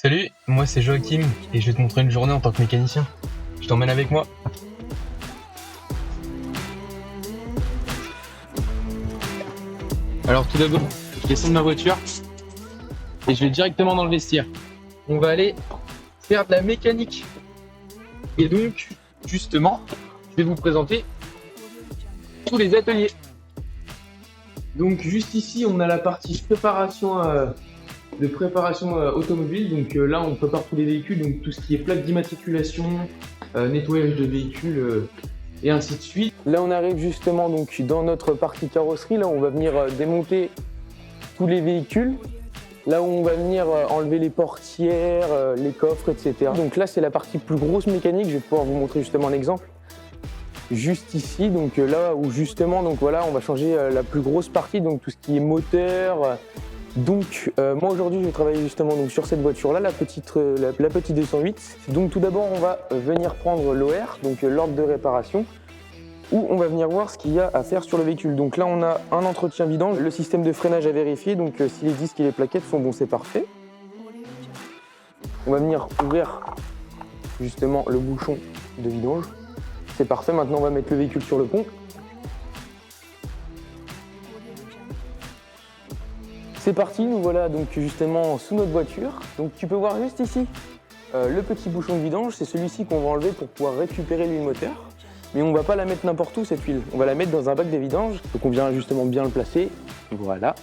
Salut, moi c'est Joachim et je vais te montrer une journée en tant que mécanicien. Je t'emmène avec moi. Alors tout d'abord, je descends de ma voiture et je vais directement dans le vestiaire. On va aller faire de la mécanique. Et donc, justement, je vais vous présenter tous les ateliers. Donc juste ici, on a la partie préparation automobile. Donc là, on prépare tous les véhicules, donc tout ce qui est plaque d'immatriculation, nettoyage de véhicules et ainsi de suite. Là, on arrive justement donc dans notre partie carrosserie. Là, on va venir démonter tous les véhicules. Là où on va venir enlever les portières, les coffres, etc. Donc là, c'est la partie plus grosse mécanique. Je vais pouvoir vous montrer justement un exemple. Juste ici, donc là où justement, donc voilà, on va changer la plus grosse partie, donc tout ce qui est moteur. Donc moi aujourd'hui, je vais travailler justement donc sur cette voiture-là, la petite 208. Donc tout d'abord, on va venir prendre l'OR, donc l'ordre de réparation, où on va venir voir ce qu'il y a à faire sur le véhicule. Donc là, on a un entretien vidange, le système de freinage à vérifier. Donc si les disques et les plaquettes sont bons, c'est parfait. On va venir ouvrir justement le bouchon de vidange. C'est parfait. Maintenant, on va mettre le véhicule sur le pont. C'est parti, nous voilà donc justement sous notre voiture. Donc tu peux voir juste ici le petit bouchon de vidange. C'est celui-ci qu'on va enlever pour pouvoir récupérer l'huile moteur. Mais on ne va pas la mettre n'importe où, cette huile. On va la mettre dans un bac de vidange. Donc on vient justement bien le placer. Voilà.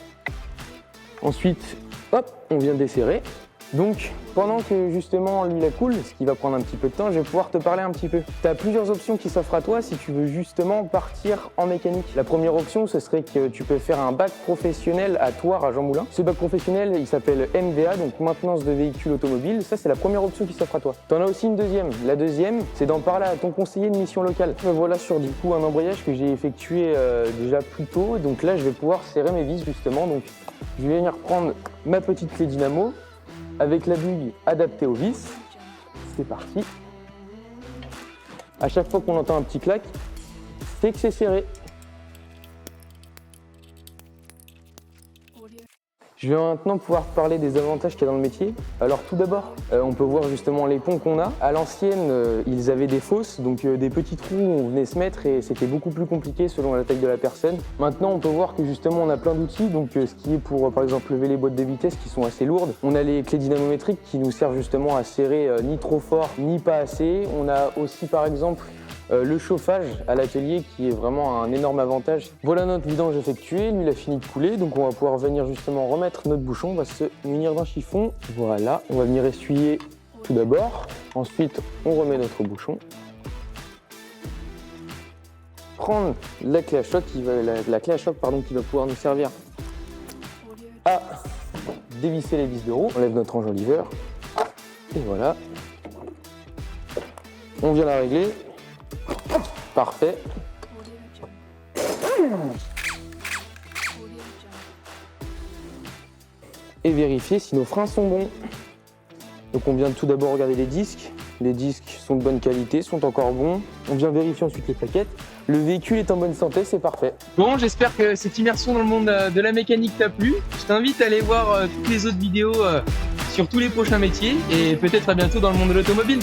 Ensuite, hop, on vient desserrer. Donc pendant que justement l'huile coule, ce qui va prendre un petit peu de temps, je vais pouvoir te parler un petit peu. Tu as plusieurs options qui s'offrent à toi si tu veux justement partir en mécanique. La première option, ce serait que tu peux faire un bac professionnel à Thouars à Jean Moulin. Ce bac professionnel, il s'appelle MVA, donc maintenance de véhicules automobiles. Ça, c'est la première option qui s'offre à toi. Tu en as aussi une deuxième. La deuxième, c'est d'en parler à ton conseiller de mission locale. Me voilà sur du coup un embrayage que j'ai effectué déjà plus tôt. Donc là, je vais pouvoir serrer mes vis justement. Donc je vais venir prendre ma petite clé dynamo avec la bulle adaptée aux vis. C'est parti. À chaque fois qu'on entend un petit clac, c'est que c'est serré. Je vais maintenant pouvoir parler des avantages qu'il y a dans le métier. Alors tout d'abord, on peut voir justement les ponts qu'on a. À l'ancienne, ils avaient des fosses, donc des petits trous où on venait se mettre et c'était beaucoup plus compliqué selon la taille de la personne. Maintenant, on peut voir que justement on a plein d'outils, donc ce qui est pour par exemple lever les boîtes de vitesse qui sont assez lourdes. On a les clés dynamométriques qui nous servent justement à serrer ni trop fort ni pas assez. On a aussi par exemple le chauffage à l'atelier qui est vraiment un énorme avantage. Voilà notre vidange effectuée, l'huile a fini de couler, donc on va pouvoir venir justement remettre notre bouchon, on va se munir d'un chiffon. Voilà, on va venir essuyer tout d'abord, ensuite on remet notre bouchon. Prendre la clé à choc qui va pouvoir nous servir à dévisser les vis de roue. On lève notre enjoliveur et voilà. On vient la régler. Parfait. Et vérifier si nos freins sont bons. Donc on vient tout d'abord regarder les disques. Les disques sont de bonne qualité, sont encore bons. On vient vérifier ensuite les plaquettes. Le véhicule est en bonne santé, c'est parfait. Bon, j'espère que cette immersion dans le monde de la mécanique t'a plu. Je t'invite à aller voir toutes les autres vidéos sur tous les prochains métiers et peut-être à bientôt dans le monde de l'automobile.